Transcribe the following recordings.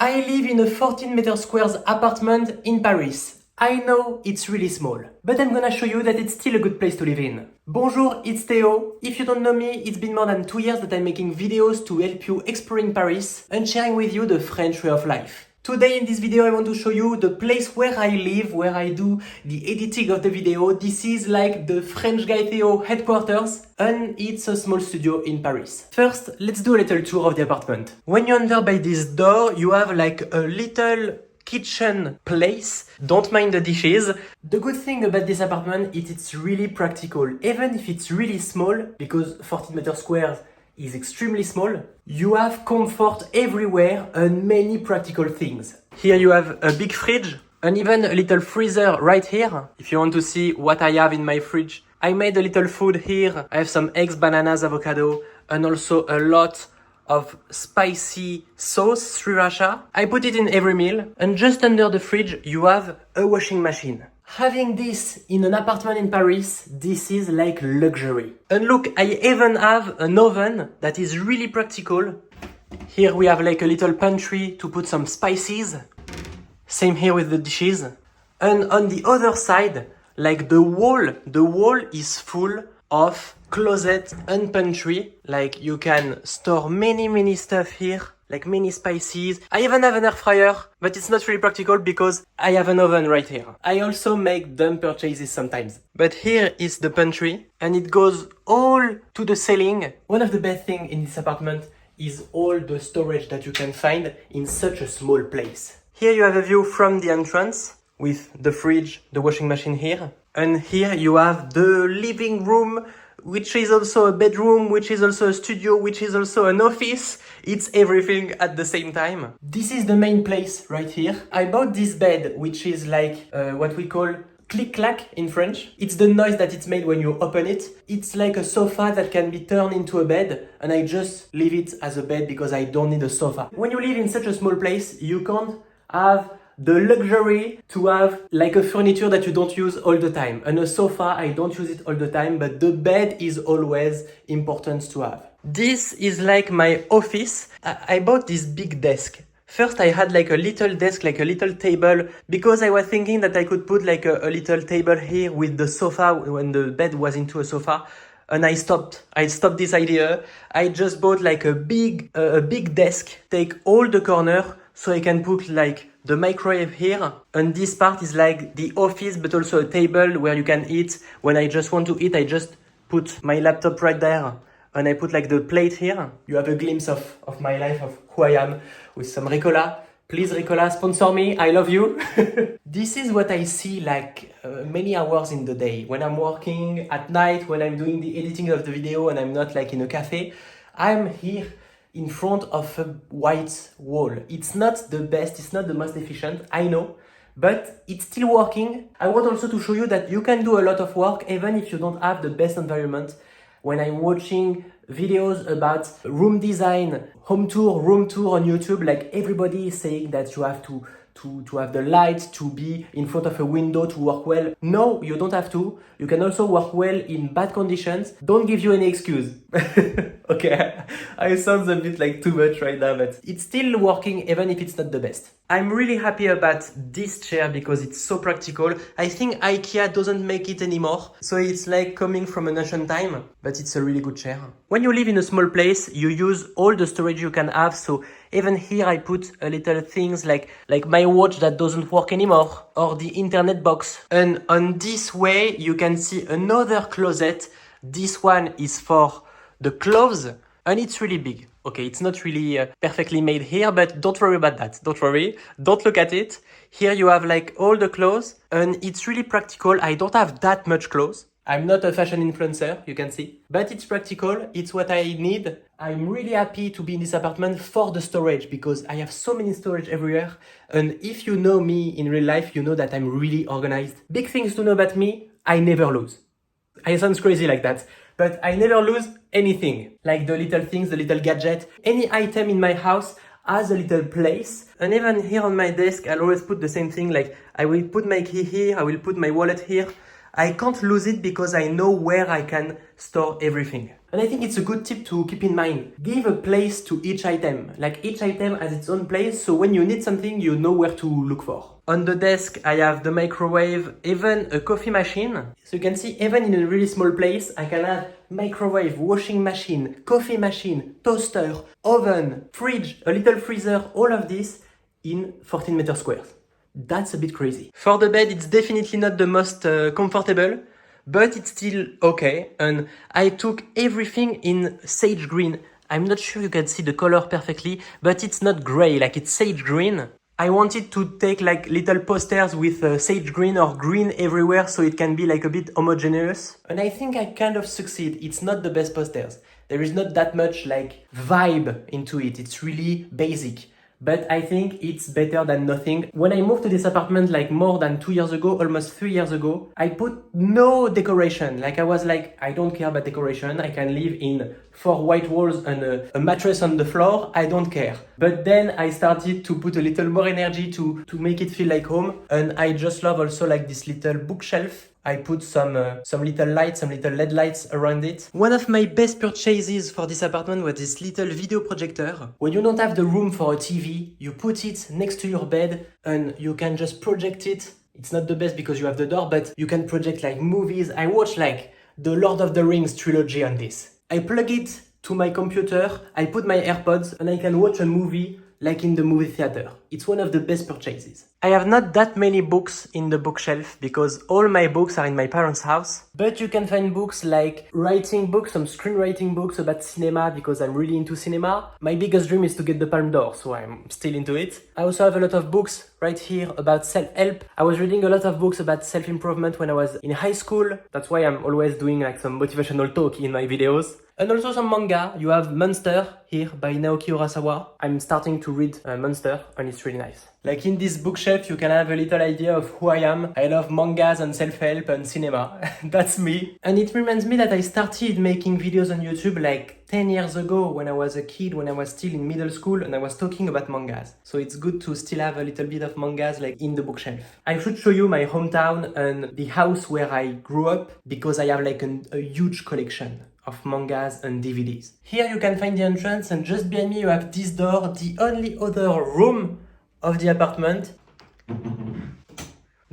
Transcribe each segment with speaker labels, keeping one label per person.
Speaker 1: I live in a 14 meter squares apartment in Paris. I know it's really small, but I'm gonna show you that it's still a good place to live in. Bonjour, it's Théo. If you don't know me, it's been more than 2 years that I'm making videos to help you exploring Paris and sharing with you the French way of life. Today in this video I want to show you the place where I live, where I do the editing of the video. This is like the French guy Théo headquarters and it's a small studio in Paris. First, let's do a little tour of the apartment. When you enter by this door, you have like a little kitchen place. Don't mind the dishes. The good thing about this apartment is it's really practical. Even if it's really small, because 14 meter squares is extremely small, you have comfort everywhere and many practical things. Here you have a big fridge and even a little freezer right here. If you want to see what I have in my fridge, I made a little food here. I have some eggs, bananas, avocado, and also a lot of spicy sauce, sriracha. I put it in every meal. And just under the fridge, you have a washing machine. Having this in an apartment in Paris, this is like luxury. And look, I even have an oven that is really practical. Here we have like a little pantry to put some spices. Same here with the dishes. And on the other side, like the wall is full of closet and pantry. Like you can store many stuff here, like many spices. I even have an air fryer, but it's not really practical because I have an oven right here. I also make dumb purchases sometimes. But here is the pantry and it goes all to the ceiling. One of the best things in this apartment is all the storage that you can find in such a small place. Here you have a view from the entrance with the fridge, the washing machine here. And here you have the living room, which is also a bedroom, which is also a studio, which is also an office. It's everything at the same time. This is the main place right here. I bought this bed, which is like what we call click-clack in French. It's the noise that it's made when you open it. It's like a sofa that can be turned into a bed, and I just leave it as a bed because I don't need a sofa. When you live in such a small place, you can't have the luxury to have like a furniture that you don't use all the time. And a sofa, I don't use it all the time, but the bed is always important to have. This is like my office. I bought this big desk. First I had like a little desk, like a little table, because I was thinking that I could put like a little table here with the sofa when the bed was into a sofa. And I stopped this idea. I just bought like a big desk, take all the corner so I can put like the microwave here, and this part is like the office but also a table where you can eat. When I just want to eat, I just put my laptop right there and I put like the plate here. You have a glimpse of my life, of who I am, with some Ricola. Please Ricola, sponsor me, I love you. This is what I see like many hours in the day. When I'm working at night, when I'm doing the editing of the video and I'm not like in a cafe, I'm here in front of a white wall. It's not the best, it's not the most efficient, I know, but it's still working. I want also to show you that you can do a lot of work even if you don't have the best environment. When I'm watching videos about room design, home tour, room tour on YouTube, like everybody is saying that you have to have the light, to be in front of a window to work well. No, you don't have to. You can also work well in bad conditions. Don't give you any excuse. Okay, I sound a bit like too much right now, but it's still working even if it's not the best. I'm really happy about this chair because it's so practical. I think IKEA doesn't make it anymore, so it's like coming from an ancient time, but it's a really good chair. When you live in a small place, you use all the storage you can have, so even here I put a little things like my watch that doesn't work anymore, or the internet box. And on this way, you can see another closet. This one is for the clothes, and it's really big. Okay, it's not really perfectly made here, but don't worry about that. Don't worry. Don't look at it. Here you have like all the clothes, and it's really practical. I don't have that much clothes. I'm not a fashion influencer, you can see. But it's practical, it's what I need. I'm really happy to be in this apartment for the storage because I have so many storage everywhere. And if you know me in real life, you know that I'm really organized. Big things to know about me, I never lose. I sound crazy like that, but I never lose anything. Like the little things, the little gadget. Any item in my house has a little place. And even here on my desk, I'll always put the same thing. Like I will put my key here, I will put my wallet here. I can't lose it because I know where I can store everything. And I think it's a good tip to keep in mind. Give a place to each item. Like each item has its own place, so when you need something, you know where to look for. On the desk, I have the microwave, even a coffee machine. So you can see, even in a really small place, I can have microwave, washing machine, coffee machine, toaster, oven, fridge, a little freezer, all of this in 14 meter squares. That's a bit crazy. For the bed, it's definitely not the most comfortable, but it's still okay. And I took everything in sage green. I'm not sure you can see the color perfectly, but it's not gray, like it's sage green. I wanted to take like little posters with sage green or green everywhere so it can be like a bit homogeneous. And I think I kind of succeed. It's not the best posters. There is not that much like vibe into it. It's really basic. But I think it's better than nothing. When I moved to this apartment like more than 2 years ago, almost 3 years ago, I put no decoration. Like I was like, I don't care about decoration. I can live in 4 white walls and a mattress on the floor. I don't care. But then I started to put a little more energy to make it feel like home. And I just love also like this little bookshelf. I put some little lights, some little LED lights around it. One of my best purchases for this apartment was this little video projector. When you don't have the room for a TV, you put it next to your bed and you can just project it. It's not the best because you have the door, but you can project like movies. I watch like the Lord of the Rings trilogy on this. I plug it to my computer, I put my AirPods and I can watch a movie like in the movie theater. It's one of the best purchases. I have not that many books in the bookshelf because all my books are in my parents' house. But you can find books like writing books, some screenwriting books about cinema because I'm really into cinema. My biggest dream is to get the Palme d'Or, so I'm still into it. I also have a lot of books right here about self-help. I was reading a lot of books about self-improvement when I was in high school. That's why I'm always doing like some motivational talk in my videos. And also some manga. You have Monster here by Naoki Urasawa. I'm starting to read Monster and it's really nice. Like in this bookshelf, you can have a little idea of who I am. I love mangas and self-help and cinema. That's me. And it reminds me that I started making videos on YouTube like 10 years ago when I was a kid, when I was still in middle school and I was talking about mangas. So it's good to still have a little bit of mangas like in the bookshelf. I should show you my hometown and the house where I grew up because I have like a huge collection of mangas and DVDs. Here you can find the entrance and just behind me you have this door, the only other room of the apartment.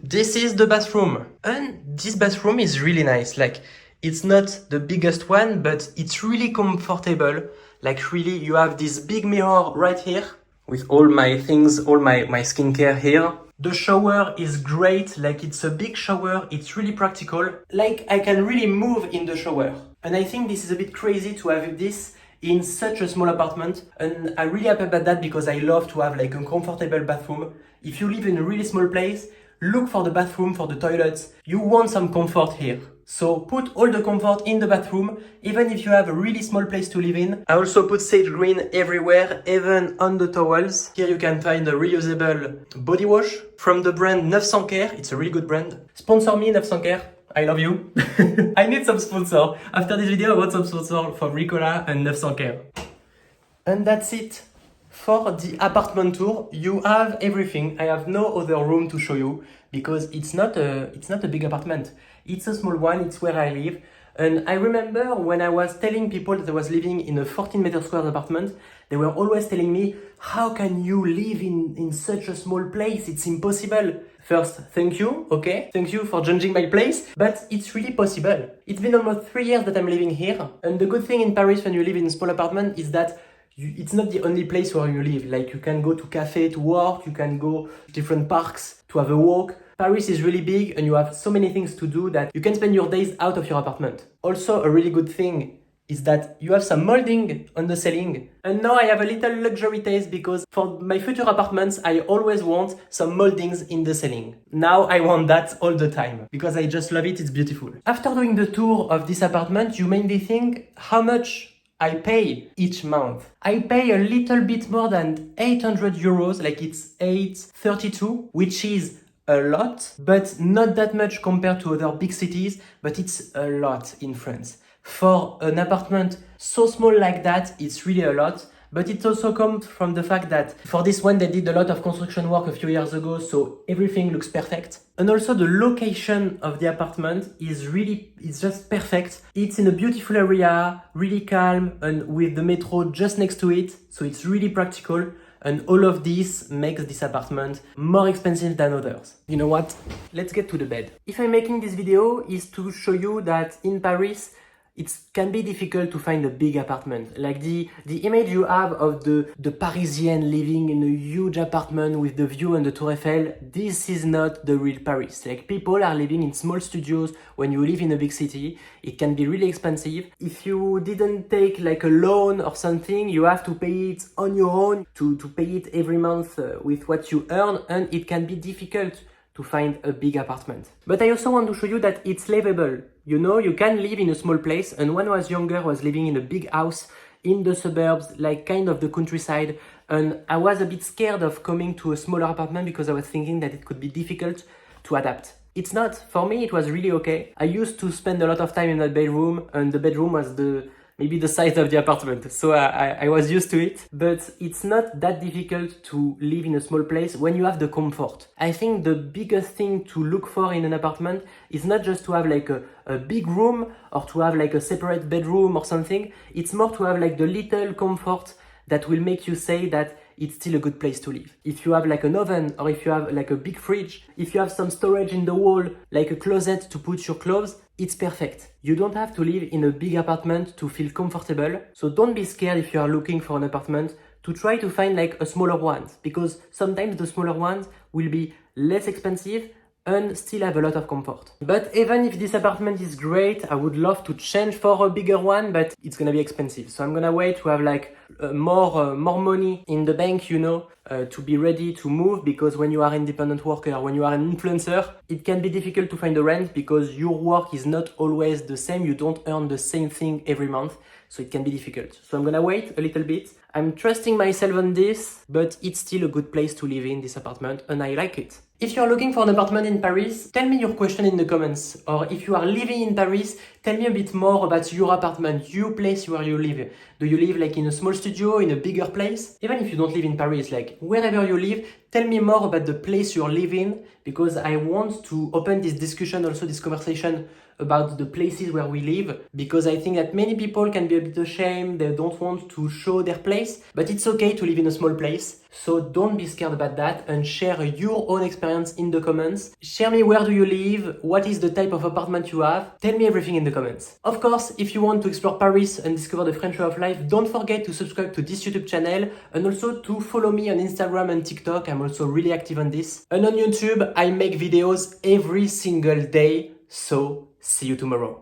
Speaker 1: This is the bathroom. And this bathroom is really nice. Like, it's not the biggest one, but it's really comfortable. Like really, you have this big mirror right here with all my things, all my skincare here. The shower is great, like it's a big shower, it's really practical. Like I can really move in the shower. And I think this is a bit crazy to have this in such a small apartment. And I'm really happy about that because I love to have like a comfortable bathroom. If you live in a really small place, look for the bathroom, for the toilets. You want some comfort here. So put all the comfort in the bathroom, even if you have a really small place to live in. I also put sage green everywhere, even on the towels. Here you can find a reusable body wash from the brand 900 Care. It's a really good brand. Sponsor me 900 Care. I love you. I need some sponsor. After this video, I want some sponsor for Ricola and 900 Care. And that's it. For the apartment tour, you have everything. I have no other room to show you because it's not a big apartment. It's a small one, it's where I live. And I remember when I was telling people that I was living in a 14 meter square apartment, they were always telling me, how can you live in such a small place? It's impossible. First, thank you, okay? Thank you for judging my place, but it's really possible. It's been almost 3 years that I'm living here. And the good thing in Paris when you live in a small apartment is that it's not the only place where you live. Like you can go to cafe to work, you can go to different parks to have a walk. Paris is really big and you have so many things to do that you can spend your days out of your apartment. Also, a really good thing is that you have some molding on the ceiling. And now I have a little luxury taste because for my future apartments, I always want some moldings in the ceiling. Now I want that all the time because I just love it, it's beautiful. After doing the tour of this apartment, you mainly think how much I pay each month. I pay a little bit more than 800 euros, like it's 832, which is a lot, but not that much compared to other big cities, but it's a lot in France. For an apartment so small like that, it's really a lot. but it also comes from the fact that for this one they did a lot of construction work a few years ago, so everything looks perfect. And also the location of the apartment it's just perfect. It's in a beautiful area, really calm, and with the metro just next to it, so it's really practical. And all of this makes this apartment more expensive than others. You know what? Let's get to the bed. If I'm making this video is to show you that in Paris, it can be difficult to find a big apartment. Like the image you have of the Parisian living in a huge apartment with the view on the Tour Eiffel, this is not the real Paris. Like people are living in small studios when you live in a big city. It can be really expensive. If you didn't take like a loan or something, you have to pay it on your own to pay it every month with what you earn, and it can be difficult to find a big apartment. But I also want to show you that it's livable. You know, you can live in a small place, and when I was younger, I was living in a big house in the suburbs, like kind of the countryside, and I was a bit scared of coming to a smaller apartment because I was thinking that it could be difficult to adapt. It's not. For me, it was really okay. I used to spend a lot of time in that bedroom, and the bedroom was maybe the size of the apartment. So I was used to it, but it's not that difficult to live in a small place when you have the comfort. I think the biggest thing to look for in an apartment is not just to have like a big room or to have like a separate bedroom or something. It's more to have like the little comfort that will make you say that it's still a good place to live. If you have like an oven, or if you have like a big fridge, if you have some storage in the wall, like a closet to put your clothes, it's perfect. You don't have to live in a big apartment to feel comfortable. So don't be scared if you are looking for an apartment to try to find like a smaller one, because sometimes the smaller ones will be less expensive and still have a lot of comfort. But even if this apartment is great, I would love to change for a bigger one, but it's gonna be expensive. So I'm gonna wait to have like more money in the bank, you know, to be ready to move, because when you are independent worker, when you are an influencer, it can be difficult to find a rent because your work is not always the same. You don't earn the same thing every month, so it can be difficult. So I'm gonna wait a little bit. I'm trusting myself on this, but it's still a good place to live in, this apartment, and I like it. If you're looking for an apartment in Paris, tell me your question in the comments. Or if you are living in Paris, tell me a bit more about your apartment, your place where you live. Do you live like in a small studio, in a bigger place? Even if you don't live in Paris, like wherever you live, tell me more about the place you're living, because I want to open this discussion, also this conversation about the places where we live, because I think that many people can be a bit ashamed, they don't want to show their place, but it's okay to live in a small place. So don't be scared about that and share your own experience in the comments. Share me where do you live, what is the type of apartment you have, tell me everything in the comments. Of course, if you want to explore Paris and discover the French way of life, don't forget to subscribe to this YouTube channel and also to follow me on Instagram and TikTok. I'm also really active on this. And on YouTube, I make videos every single day, so see you tomorrow.